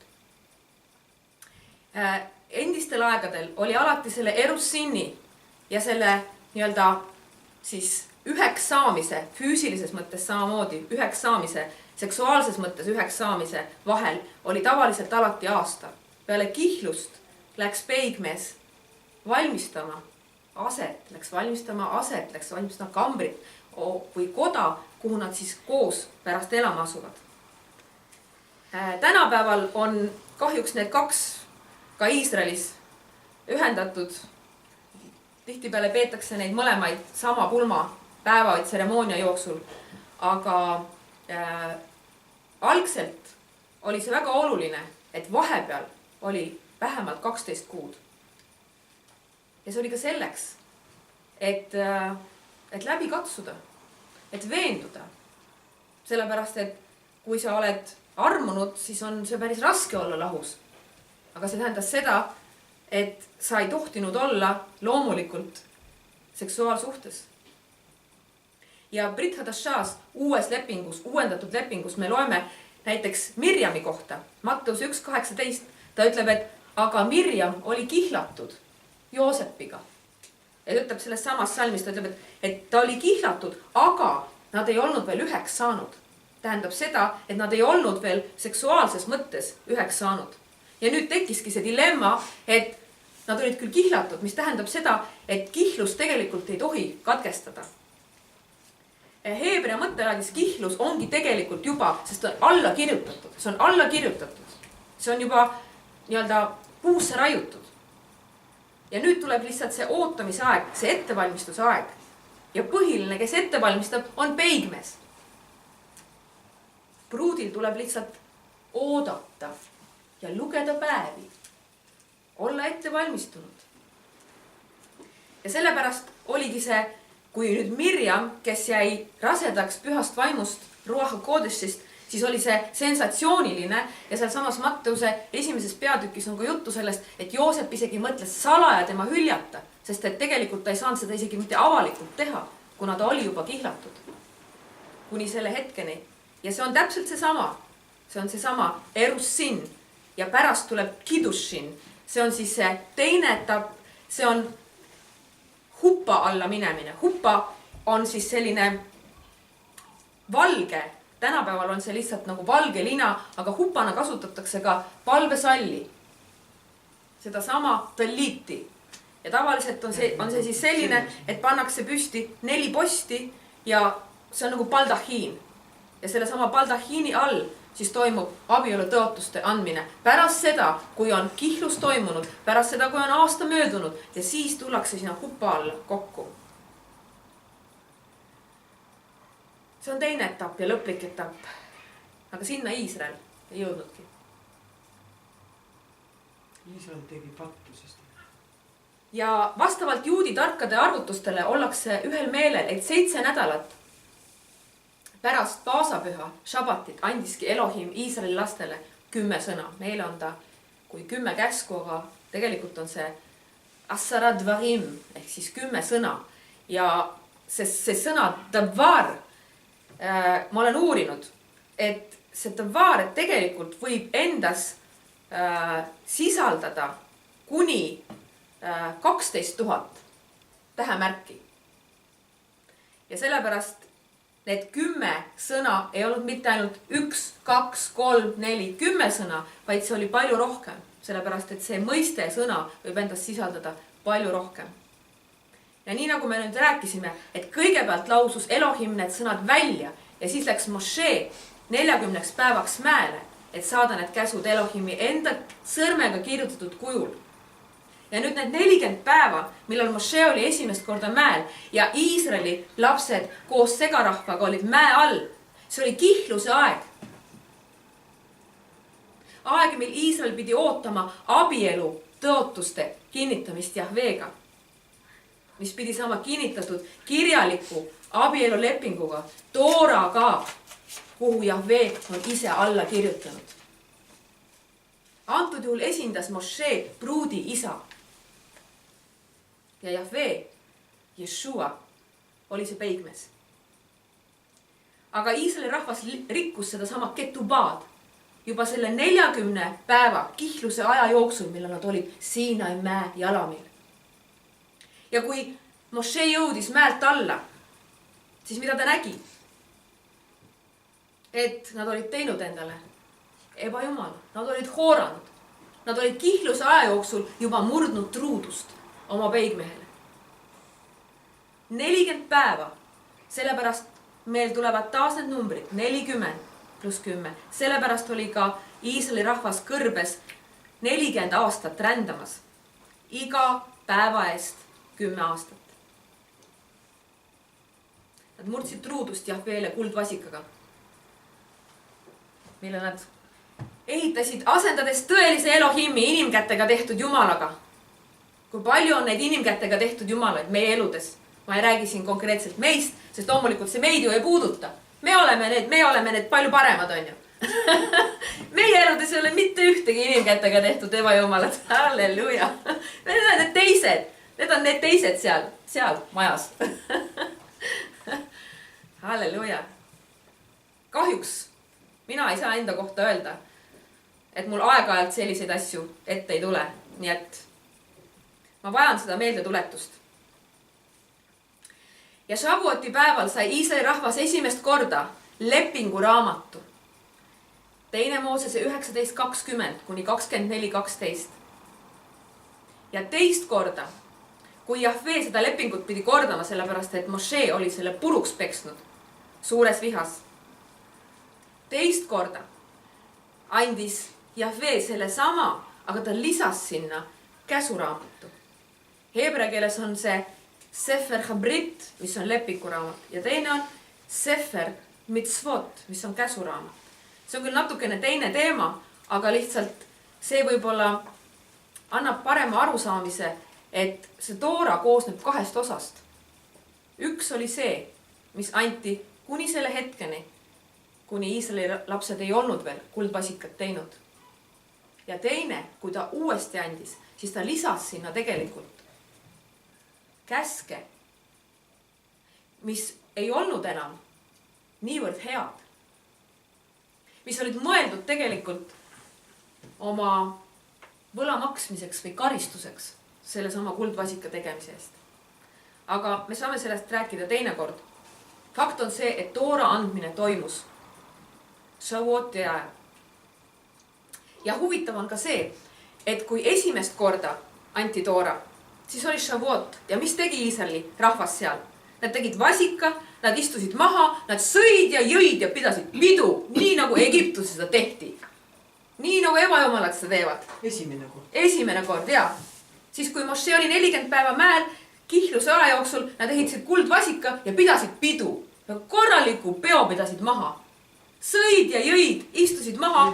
Endistel aegadel oli alati selle erussinni ja selle nii-öelda siis üheks saamise, füüsilises mõttes samamoodi, üheks saamise, seksuaalses mõttes üheks saamise vahel oli tavaliselt alati aasta. Peale kihlust läks peigmees valmistama aset, läks valmistama kambrit või koda, kuhu nad siis koos pärast elama asuvad. Tänapäeval on kahjuks need 2 ka Iisraelis ühendatud. Tihtipeale peetakse neid mõlemaid sama pulma päeva või tseremoonia jooksul, aga algselt oli see väga oluline, et vahepeal oli vähemalt 12 kuud. Ja see oli ka selleks, et läbi katsuda, et veenduda. Sellepärast, et kui sa oled armunud, siis on see päris raske olla lahus. Aga see tähendas seda, et sa ei tohtinud olla loomulikult seksuaalsuhtes. Ja Brit Hadashas uues lepingus, uuendatud lepingus me loeme näiteks Mirjami kohta. Matteus 1.18. Ta ütleb, et aga Mirjam oli kihlatud Joosepiga. Ja ta ütleb selles samas salmis, ta ütleb, et ta oli kihlatud, aga nad ei olnud veel üheks saanud. Tähendab seda, et nad ei olnud veel seksuaalses mõttes üheks saanud. Ja nüüd tekkiski see dilemma, et nad olid küll kihlatud, mis tähendab seda, et kihlus tegelikult ei tohi katkestada. Heebrea mõtteaadis kihlus ongi tegelikult juba, sest on alla kirjutatud. See on alla kirjutatud. See on juba nii-öelda puusse raiutud. Ja nüüd tuleb lihtsalt see ootamise aeg, see ettevalmistuse aeg. Ja põhiline, kes ettevalmistab, on peigmees. Pruudil tuleb lihtsalt oodata ja lugeda päevi. Olla ettevalmistunud. Ja sellepärast oligi see, kui nüüd Mirjam, kes jäi rasedaks pühast vaimust Ruach HaKodeshist, siis oli see sensatsiooniline ja seal samas Matteuse 1. peatükis on ka juttu sellest, et Joosep isegi mõtles salaja tema hüljata, sest et tegelikult ta ei saanud seda isegi mitte avalikult teha, kuna ta oli juba kihlatud. Kuni selle hetkeni. Ja see on täpselt seesama. See on seesama erussin ja pärast tuleb kidushin. See on siis see teine etapp. See on huppa alla minemine. Huppa on siis selline valge. Tänapäeval on see lihtsalt nagu valge lina, aga hupana kasutatakse ka palvesalli. Seda sama talliti. Ja tavaliselt on see siis selline, et pannakse püsti 4 posti ja see on nagu baldahiin. Ja selle sama baldahiini all siis toimub abielu tõotuste andmine. Pärast seda, kui on kihlus toimunud, pärast seda, kui on aasta möödunud ja siis tullakse sinna huppa alla kokku. See on teine etapp ja lõplik etapp. Aga sinna Iisrael ei jõudnudki. Iisrael tegi pattu, sest ja vastavalt juudi tarkade arvutustele ollakse ühel meelel, et 7 nädalat pärast paasapüha, šabatit, andiski Elohim Iisraeli lastele 10 sõna. Meil on ta kui 10 käsku, aga tegelikult on see asara dvarim ehk siis 10 sõna. Ja see sõna davar, ma olen uurinud, et see davar tegelikult võib endas sisaldada kuni 12 000 tähemärki. Ja sellepärast need 10 sõna ei olnud mitte ainult 1, 2, 3, 4, 10 sõna, vaid see oli palju rohkem. Sellepärast, et see mõiste sõna võib endast sisaldada palju rohkem. ja nii nagu me nüüd rääkisime, et kõigepealt lausus Elohim need sõnad välja ja siis läks Mošee 40 päevaks mäele, et saada need käsud Elohimi enda sõrmega kirjutatud kujul. Ja nüüd need 40 päeva, millal Mošee oli esimest korda mäel ja Iisraeli lapsed koos segarahvaga olid mäe all. See oli kihluse aeg. Aeg, mil Iisrael pidi ootama abielu tõotuste kinnitamist Jahveega, mis pidi saama kinnitatud kirjaliku abielulepinguga, Tooraga, kuhu Jahve on ise alla kirjutanud. Antud juhul esindas Mošee pruudi isa. Ja Jahve, Jeshua, oli see peigmees. Aga Iisraeli rahvas rikkus seda sama ketubaad juba selle 40 päeva kihluse aja jooksul, millal nad olid Siinai mäe jalamil. Ja kui Mošee jõudis mäelt alla, siis mida ta nägi? Et nad olid teinud endale ebajumala, nad olid hooranud. Nad olid kihluse aja jooksul juba murdnud truudust oma peigmehele. 40 päeva, sellepärast meil tulevad taas need numbrid, 40 pluss 10. Sellepärast oli ka Iisraeli rahvas kõrbes 40 aastat rändamas. Iga päeva eest 10 aastat. Nad murdsid truudust Jahveele kuldvasikaga, mille nad ehitasid asendades tõelise Elohimi inimkätega tehtud jumalaga. Kui palju on neid inimkätega tehtud jumalaid meie eludes? Ma ei räägi siin konkreetselt meist, sest loomulikult see meid ju ei puuduta. Me oleme need palju paremad, on ju. Meie eludes ei ole mitte ühtegi inimkätega tehtud ebajumalad. Halleluja. Need on need teised. Need on need teised seal majas. Halleluja. Kahjuks mina ei saa enda kohta öelda, et mul aeg-ajalt selliseid asju ette ei tule. Nii et ma vajan seda meeldetuletust. Ja Shavuoti päeval sai Iisraeli rahvas esimest korda lepinguraamatu. 2. Moosese 19:20 kuni 24:12. Ja teist korda, kui Jahve seda lepingut pidi kordama, sellepärast et Mošee oli selle puruks peksnud suures vihas. Teist korda andis Jahve selle sama, aga ta lisas sinna käsuraamatu. Heebrea keeles on see Sefer Habrit, mis on lepinguraamat, ja teine on Sefer Mitzvot, mis on käsuraamat. See on küll natukene teine teema, aga lihtsalt see võib-olla annab parema arusaamise, et see Toora koosneb 2 osast. Üks oli see, mis anti kuni selle hetkeni, kuni Iisraeli lapsed ei olnud veel kuldvasikat teinud. Ja teine, kui ta uuesti andis, siis ta lisas sinna tegelikult käske, mis ei olnud enam niivõrd head, mis olid mõeldud tegelikult oma võla maksmiseks või karistuseks selle sama kuldvasika tegemise eest. Aga me saame sellest rääkida teinekord. Fakt on see, et Toora andmine toimus Shavuoti ajal. Ja huvitav on ka see, et kui esimest korda anti Toora, siis oli Shavuot. Ja mis tegi Iisraeli rahvas seal? Nad tegid vasika, nad istusid maha, nad sõid ja jõid ja pidasid pidu, nii nagu Egiptuses seda tehti. Nii nagu ebajumalad seda teevad. Esimene kord, jaa. Siis kui Mošee oli 40 päeva mäel, kihluse aja jooksul, nad ehitasid kuldvasika ja pidasid pidu. Korraliku peo pidasid maha. Sõid ja jõid, istusid maha,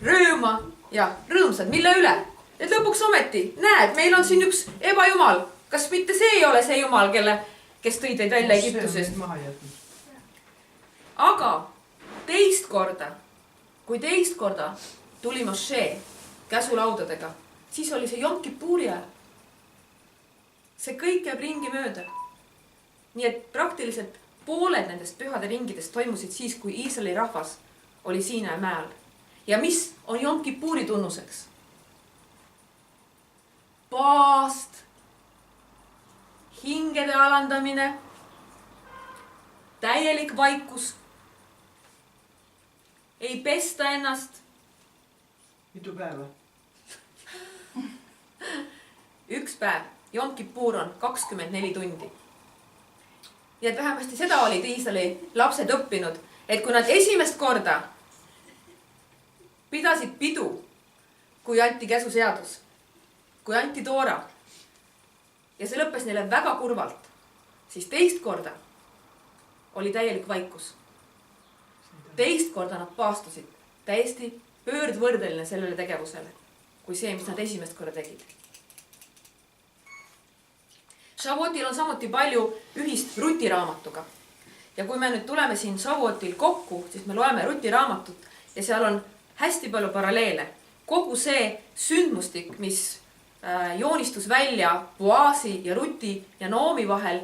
rööma ja rõõmsad, mille üle? Et lõpuks ometi, näed, meil on siin üks ebajumal. Kas mitte see ei ole see jumal, kes tõi teid välja Egiptusest? Aga kui teist korda tuli Mošee käsulaudadega, siis oli see Jom Kipuri ajal. See kõik jääb ringi mööda. Nii et praktiliselt pooled nendest pühade ringidest toimusid siis, kui Iisraeli rahvas oli Siinai mäel. Ja mis on Jom Kipuri tunnuseks? Paast, hingede alandamine, täielik vaikus, ei pesta ennast. Mitu päeva? Üks päev. Jom Kippur on 24 tundi. Nii et vähemasti seda olid Iisraeli lapsed õppinud, et kui nad esimest korda pidasid pidu, kui anti käsuseadus, kui anti toora ja see lõppes neile väga kurvalt, siis teist korda oli täielik vaikus. Teist korda nad paastusid täiesti pöördvõrdeline sellele tegevusele, kui see, mis nad esimest korda tegid. Shavuotil on samuti palju ühist Ruti raamatuga. Ja kui me nüüd tuleme siin Shavuotil kokku, siis me loeme Ruti raamatut ja seal on hästi palju paralleele. Kogu see sündmustik, mis joonistus välja Boasi ja Ruti ja Noomi vahel,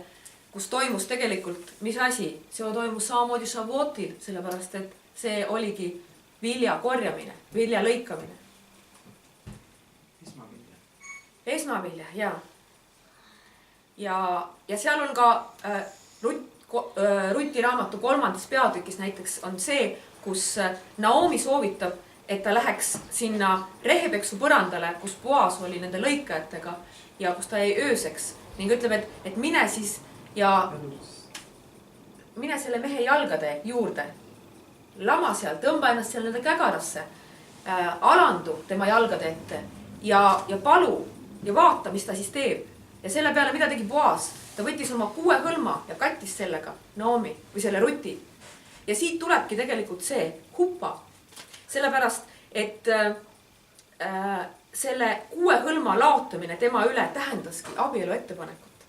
kus toimus tegelikult, mis asi? See toimus samamoodi Shavuotil, sellepärast et see oligi vilja korjamine, vilja lõikamine. Esmavilja, jaa. Ja seal on ka Ruti raamatu 3. peatükis näiteks on see, kus Naomi soovitab, et ta läheks sinna rehepeksu põrandale, kus Boas oli nende lõikajatega ja kus ta jäi ööseks ning ütleb, et mine siis ja mine selle mehe jalgade juurde, lama seal, tõmba ennast seal nende kägarasse, alandu tema jalgade ette ja palu ja vaata, mis ta siis teeb. Ja selle peale, mida tegi Boas, ta võttis oma 6 hõlma ja kattis sellega Naomi või selle Ruti. Ja siit tulebki tegelikult see huppa. Sellepärast, et selle 6 hõlma laotamine tema üle tähendaski abielu ettepanekut.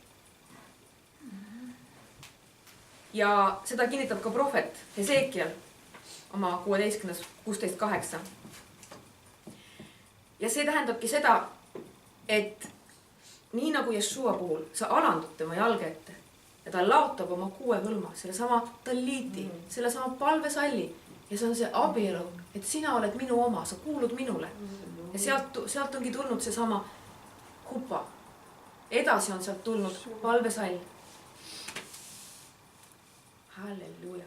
Ja seda kinnitab ka prohvet Hesekiel oma 16:8. Ja see tähendabki seda, et nii nagu Jeshua puhul, sa alandud tema jalge ette ja ta laotab oma 6 hõlma, selle sama talliiti, selle sama palvesalli ja see on see abielu, et sina oled minu oma, sa kuulud minule. Ja sealt ongi tulnud see sama hupa. Edasi on sealt tulnud palvesall. Halleluja.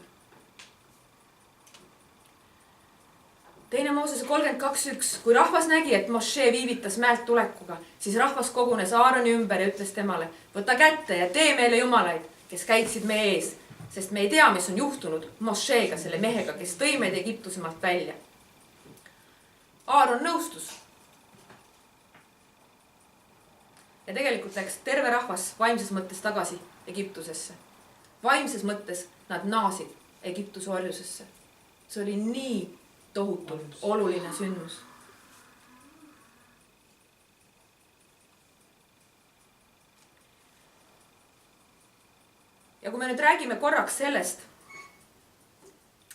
Teine Moosese 32:1. Kui rahvas nägi, et Moshe viivitas mäelt tulekuga, siis rahvas kogunes Aaroni ümber ja ütles temale, võta kätte ja tee meile jumalaid, kes käitsid meie ees, sest me ei tea, mis on juhtunud Moshega, selle mehega, kes tõi meid Egiptusemaalt välja. Aaron nõustus. Ja tegelikult läks terve rahvas vaimses mõttes tagasi Egiptusesse. Vaimses mõttes nad naasid Egiptuse orjusesse. See oli nii tohutult oluline sündmus. Ja kui me nüüd räägime korraks sellest,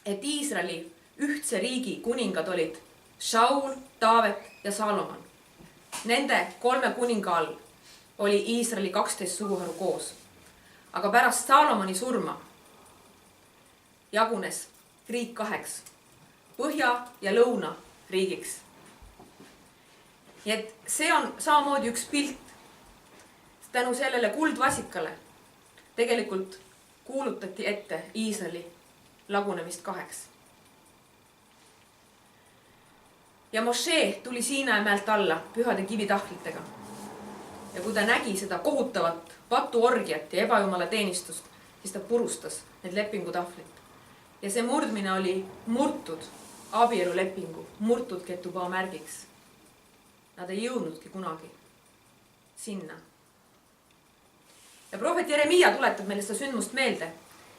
et Iisraeli ühtse riigi kuningad olid Shaul, Taavet ja Salomon. Nende 3 kuninga all oli Iisraeli 12 suguharu koos. Aga pärast Salomoni surma jagunes riik 2. Põhja- ja lõuna riigiks. Nii et see on samamoodi üks pilt. Tänu sellele kuldvasikale tegelikult kuulutati ette Iisraeli lagunemist 2. Ja Moshe tuli Siinai mäelt alla pühade kivitahvlitega. Ja kui ta nägi seda kohutavat patuorgiat ja ebajumala teenistust, siis ta purustas need lepingutahvlit. Ja see murdmine oli murtud abielulepingu, murtud ketubaa märgiks. Nad ei jõudnudki kunagi sinna. Ja prohvet Jeremia tuletab meile seda sündmust meelde.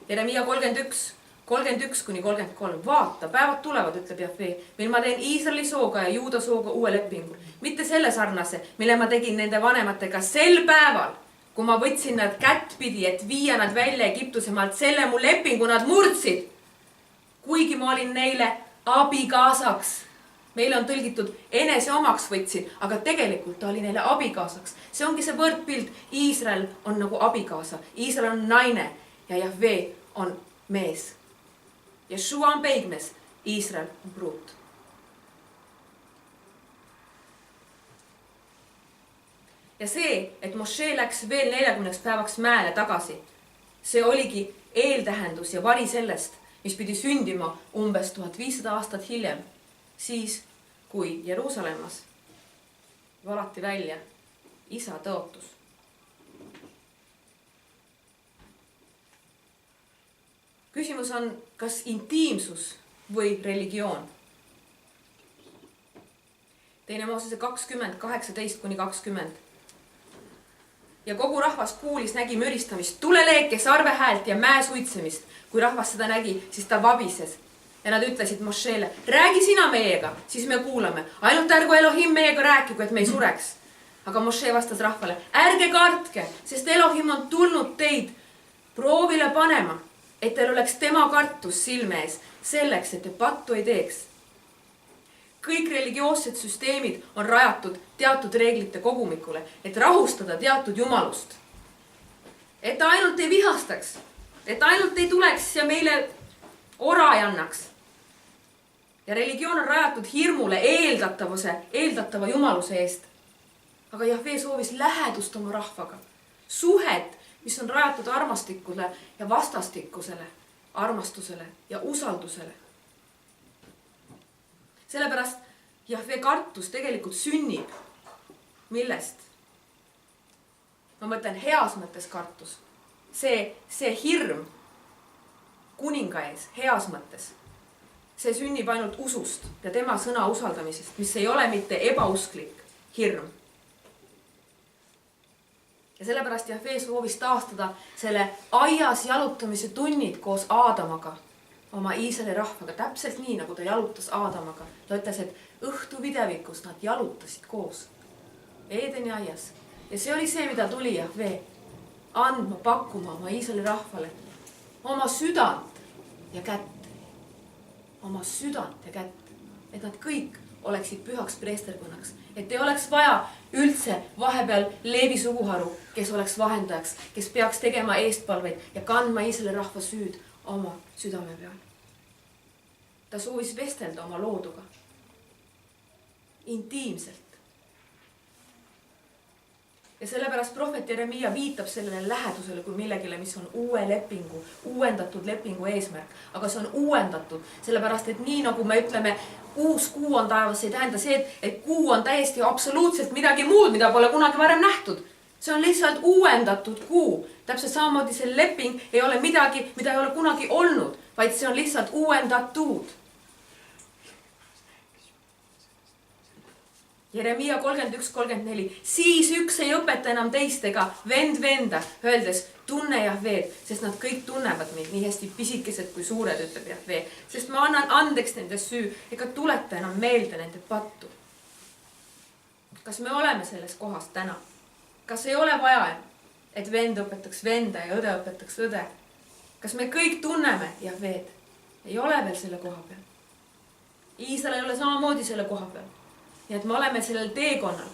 Jeremia 31:31-33. Vaata, päevad tulevad, ütleb Jahve, mil ma teen Iisraeli sooga ja Juuda sooga uue lepingu. Mitte selle sarnase, mille ma tegin nende vanematega sel päeval, kui ma võtsin nad kättpidi, et viia nad välja Egiptusemaalt, selle mu lepingu nad murdsid. Kuigi ma olin neile abikaasaks. Meile on tõlgitud enese omaks võtsin, aga tegelikult ta oli neile abikaasaks. See ongi see võrdpild. Iisrael on nagu abikaasa. Iisrael on naine ja Jahve on mees. Jeshua on peigmees, Iisrael on pruut. Ja see, et Moshe läks veel 40 päevaks mäele tagasi, see oligi eeltähendus ja vari sellest, mis pidi sündima umbes 1500 aastat hiljem, siis kui Jeruusalemmas valati välja isa tõotus, küsimus on, kas intiimsus või religioon. 2 Moosese 20, 18-20. Ja kogu rahvas kuulis, nägi müristamist, tuleleeke, sarvehäält ja mäe suitsemist. Kui rahvas seda nägi, siis ta vabises. Ja nad ütlesid Mošele, räägi sina meiega, siis me kuulame. Ainult ärgu Elohim meiega rääkigu, et me ei sureks. Aga Moše vastas rahvale, ärge kartke, sest Elohim on tulnud teid proovile panema, et teil oleks tema kartus silme ees, selleks, et te pattu ei teeks. Kõik religioossed süsteemid on rajatud teatud reeglite kogumikule, et rahustada teatud jumalust. Et ta ainult ei vihastaks, et ainult ei tuleks ja meile ora ei annaks. Ja religioon on rajatud hirmule eeldatava jumaluse eest. Aga Jahve soovis lähedust oma rahvaga. Suhet, mis on rajatud armastikule ja vastastikusele, armastusele ja usaldusele. Sellepärast Jahve kartus tegelikult sünnib. Millest? Ma mõtlen heas mõttes kartus. See hirm kuninga ees, heas mõttes. See sünnib ainult usust ja tema sõna usaldamisest, mis ei ole mitte ebausklik hirm. Ja sellepärast Jahve soovis taastada selle aias jalutamise tunnid koos Aadamaga, oma Iisraeli rahvaga, täpselt nii, nagu ta jalutas Aadamaga. Ta ütles, et õhtu videvikus nad jalutasid koos Eedeni aias. Ja see oli see, mida tuli Jahve andma, pakkuma oma Iisraeli rahvale. Oma südant ja kätt. Oma südant ja kätt. Et nad kõik oleksid pühaks preesterkonnaks. Et ei oleks vaja üldse vahepeal Leevi suguharu, kes oleks vahendajaks, kes peaks tegema eestpalveid ja kandma Iisraeli rahva süüd oma südame peal. Ta soovis vestelda oma looduga. Intiimselt. Ja sellepärast prohvet Jeremia viitab sellele lähedusele kui millegile, mis on uue lepingu, uuendatud lepingu eesmärk. Aga see on uuendatud, sellepärast et nii nagu me ütleme, uus kuu on taevas, ei tähenda see, et kuu on täiesti absoluutselt midagi muud, mida pole kunagi varem nähtud. See on lihtsalt uuendatud kuu. Täpselt samamoodi see leping ei ole midagi, mida ei ole kunagi olnud, vaid see on lihtsalt uuendatud. Jeremia 31-34. Siis üks ei õpeta enam teist ega vend venda, öeldes tunne Jahveed, sest nad kõik tunnevad meid nii hästi pisikesed kui suured, ütleb Jahve. Sest ma annan andeks nende süü ega tuleta enam meelde nende pattu. Kas me oleme selles kohas täna? Kas ei ole vaja, et vend õpetaks venda ja õde õpetaks õde? Kas me kõik tunneme Jahveed? Ei ole veel selle koha peal. Iisrael ei ole samamoodi selle koha peal. Nii et me oleme sellel teekonnal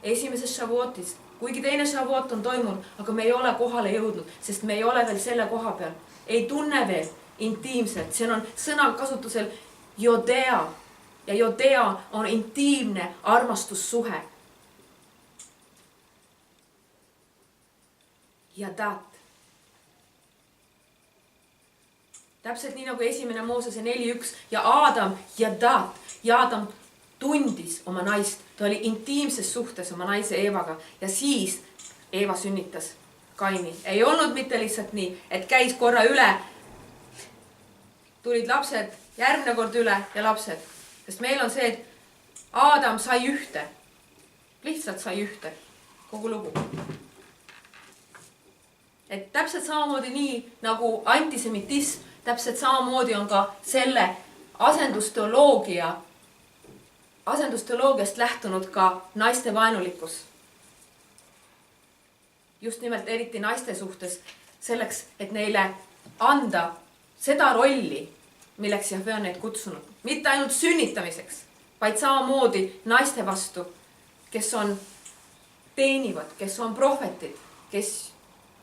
esimeses Shavuotis, kuigi teine Shavuot on toimunud, aga me ei ole kohale jõudnud, sest me ei ole veel selle koha peal. Ei tunne veel intiimselt. See on sõnakasutusel jodea ja jodea on intiimne armastussuhe. Ja dat. Täpselt nii nagu 1. Moosese 4.1 ja Aadam ja dat. Ja Aadam tundis oma naist, ta oli intiimses suhtes oma naise Eevaga ja siis Eeva sünnitas Kaini. Ei olnud mitte lihtsalt nii, et käis korra üle, tulid lapsed, järgmine kord üle ja lapsed. Sest meil on see, et Aadam sai ühte, lihtsalt sai ühte, kogu lugu. Et täpselt samamoodi nii nagu antisemitism, täpselt samamoodi on ka selle asendusteoloogiast lähtunud ka naiste vaenulikkus. Just nimelt eriti naiste suhtes selleks, et neile anda seda rolli, milleks Jahve on neid kutsunud. Mitte ainult sünnitamiseks, vaid samamoodi naiste vastu, kes on teenivad, kes on prohvetid, kes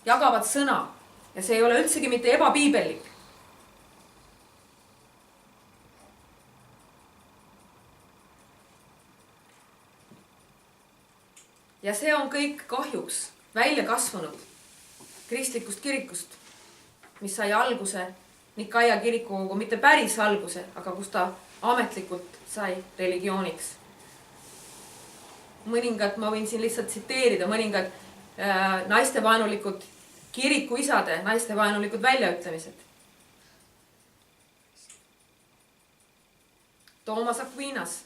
jagavad sõna. Ja see ei ole üldsegi mitte ebapiibellik. Ja see on kõik kahjuks välja kasvanud kristlikust kirikust, mis sai alguse Nikaia kirikukogu, mitte päris alguse, aga kus ta ametlikult sai religiooniks. Mõningad, ma võin siin lihtsalt tsiteerida, mõningad naistevaenulikud kirikuisade, naistevaenulikud väljaütlemised. Toomas Aquinas,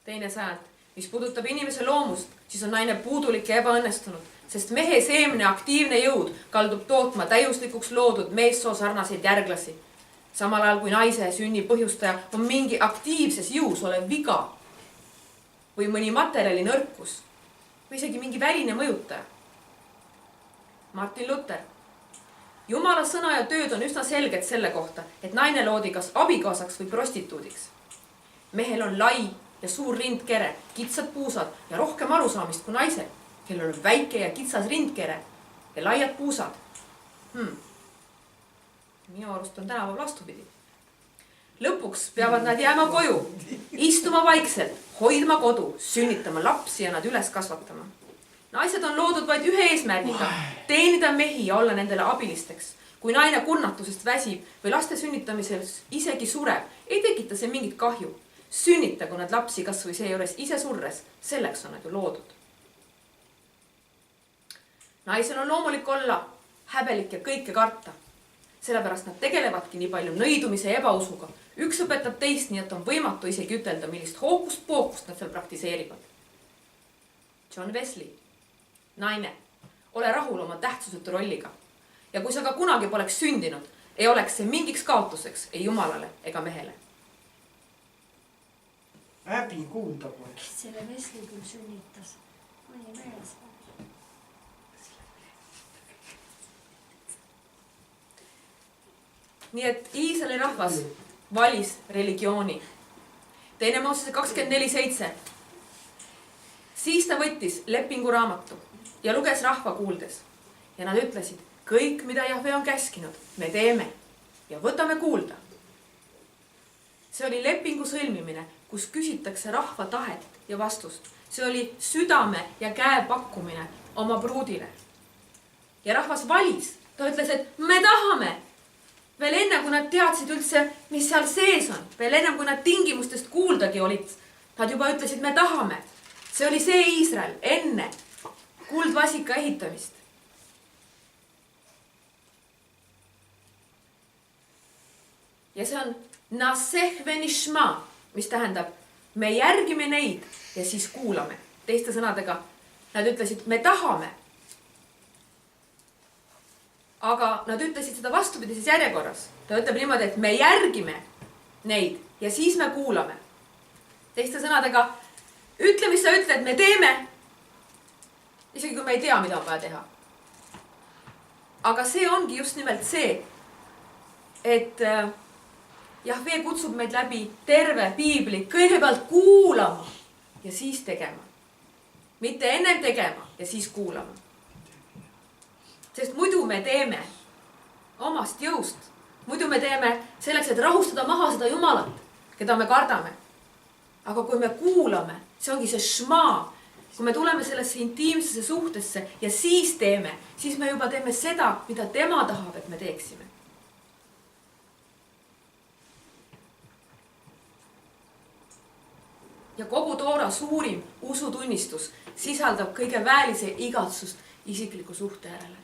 2. sajand. Mis puudutab inimese loomust, siis on naine puudulik ja ebaõnnestunud, sest mehe seemne aktiivne jõud kaldub tootma täiuslikuks loodud meessoo sarnaseid järglasi. Samal ajal kui naise sünni põhjustaja on mingi aktiivses jõus olev viga või mõni materjali nõrkus või isegi mingi väline mõjutaja. Martin Luther. Jumala sõna ja tööd on üsna selged selle kohta, et naine loodi kas abikaasaks või prostituudiks. Mehel on lai ja suur rindkere, kitsad puusad ja rohkem arusaamist kui naisel, kellel on väike ja kitsas rindkere ja laiad puusad. Minu arust on tänapäeval vastupidi. Lõpuks peavad nad jääma koju, istuma vaikselt, hoidma kodu, sünnitama lapsi ja nad üles kasvatama. Naised on loodud vaid ühe eesmärgiga, teenida mehi ja olla nendele abilisteks. Kui naine kunnatusest väsib või laste sünnitamisel isegi sureb, ei tekita see mingit kahju. Sünnitagu nad lapsi kas või seejuures ise surres, selleks on nad ju loodud. Naisel on loomulik olla häbelik ja kõike karta. Sellepärast nad tegelevadki nii palju nõidumise ja ebausuga. Üks õpetab teist, nii et on võimatu isegi ütelda, millist hookust-pookust nad seal praktiseerivad. John Wesley. Naine, ole rahul oma tähtsusetu rolliga. Ja kui sa ka kunagi poleks sündinud, ei oleks see mingiks kaotuseks ei jumalale ega mehele. Häbi kuulda pole. Kes selle Wesley küll sünnitas? Mõni meeles. Nii et Iisraeli rahvas valis religiooni. 2. Moosese 24:7. Siis ta võttis lepinguraamatu ja luges rahva kuuldes. Ja nad ütlesid, kõik, mida Jahve on käskinud, me teeme ja võtame kuulda. See oli lepingu sõlmimine, kus küsitakse rahva tahet ja vastust. See oli südame ja käe pakkumine oma pruudile. Ja rahvas valis. Ta ütles, et me tahame. Veel enne, kui nad teadsid üldse, mis seal sees on. Veel enne, kui nad tingimustest kuuldagi olid. Nad juba ütlesid, me tahame. See oli see Iisrael enne kuldvasika ehitamist. Ja see on naseh venishma, mis tähendab, me järgime neid ja siis kuulame. Teiste sõnadega, nad ütlesid, me tahame. Aga nad ütlesid seda vastupidises järjekorras. Ta ütleb niimoodi, et me järgime neid ja siis me kuulame. Teiste sõnadega, ütle, mis sa ütled, me teeme. Isegi kui me ei tea, mida on vaja teha. Aga see ongi just nimelt see, et Jahve kutsub meid läbi terve piibli kõigepealt kuulama ja siis tegema. Mitte ennem tegema ja siis kuulama. Sest muidu me teeme omast jõust. Muidu me teeme selleks, et rahustada maha seda Jumalat, keda me kardame. Aga kui me kuulame, see ongi see šma. Kui me tuleme sellesse intiimsesse suhtesse ja siis teeme, siis me juba teeme seda, mida tema tahab, et me teeksime. Ja kogu Toora suurim usutunnistus sisaldab kõige väelise igatsust isikliku suhte järele.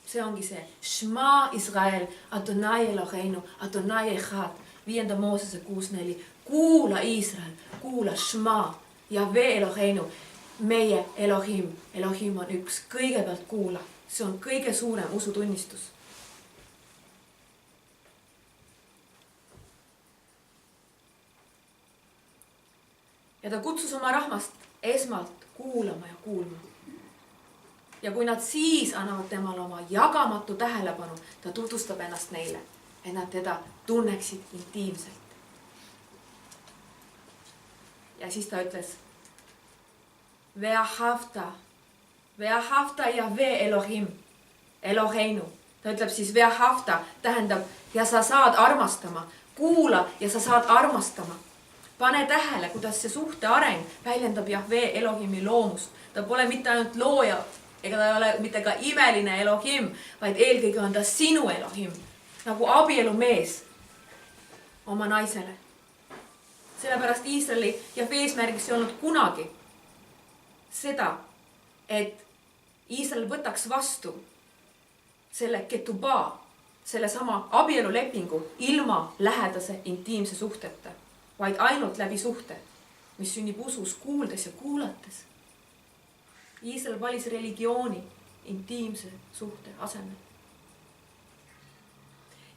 See ongi see Shema Israel, Adonai Eloheinu, Adonai Echad, 5. Moosese 6:4. Kuula Iisrael, kuula Shema, Jahve Eloheinu, meie Elohim. Elohim on üks, kõigepealt kuula. See on kõige suurem usutunnistus. Ja ta kutsus oma rahvast esmalt kuulama ja kuulma. Ja kui nad siis annavad temale oma jagamatu tähelepanu, ta tutvustab ennast neile, et nad teda tunneksid intiimselt. Ja siis ta ütles, Ve'ahavta Jahve Elohim, Eloheinu. Ta ütleb siis Ve'ahavta tähendab ja sa saad armastama, kuula ja sa saad armastama. Pane tähele, kuidas see suhte areng väljendab Jahve Elohimi loomust. Ta pole mitte ainult looja, ega ta ei ole mitte ka imeline Elohim, vaid eelkõige on ta sinu Elohim, nagu abielu mees oma naisele. Sellepärast Iisraeli Jahve eesmärgiks ei olnud kunagi seda, et Iisrael võtaks vastu selle ketuba, sellesama abielulepingu ilma lähedase intiimse suhteta, vaid ainult läbi suhte, mis sünnib usus kuuldes ja kuulates. Iisrael valis religiooni intiimse suhte asemel.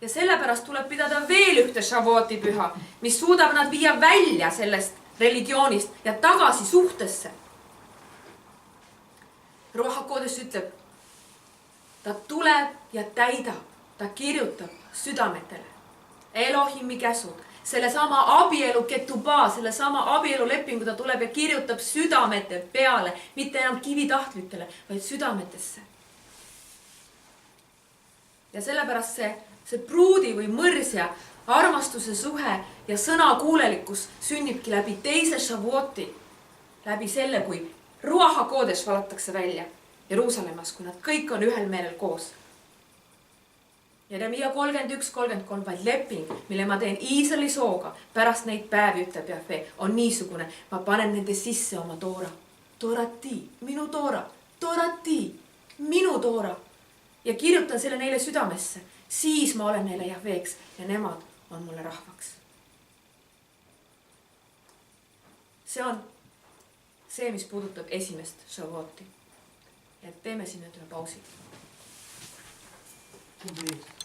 Ja sellepärast tuleb pidada veel ühte Shavuoti püha, mis suudab nad viia välja sellest religioonist ja tagasi suhtesse. Ruach HaKodesh ütleb, ta tuleb ja täidab, ta kirjutab südametele Elohimi käsud, sellesama abielu ketubaa, sellesama abielulepingu ta tuleb ja kirjutab südamete peale, mitte enam kivitahtlitele, vaid südametesse. Ja sellepärast see pruudi või mõrsja armastuse suhe ja sõnakuulelikkus sünnibki läbi teise Shavuoti, läbi selle, kui Ruach HaKodesh valatakse välja Jeruusalemmas, kui nad kõik on ühel meelel koos. Jeremia 31-33, vaid leping, mille ma teen Iisraeli sooga pärast neid päevi, ütleb Jahve, on niisugune. Ma panen nende sisse oma toora. Toorati, minu toora. Toorati, minu toora. Ja kirjutan selle neile südamesse. Siis ma olen neile Jahveeks ja nemad on mulle rahvaks. See on see, mis puudutab esimest Shavuoti. Ja teeme siin nüüd ühe pausi. Tubli.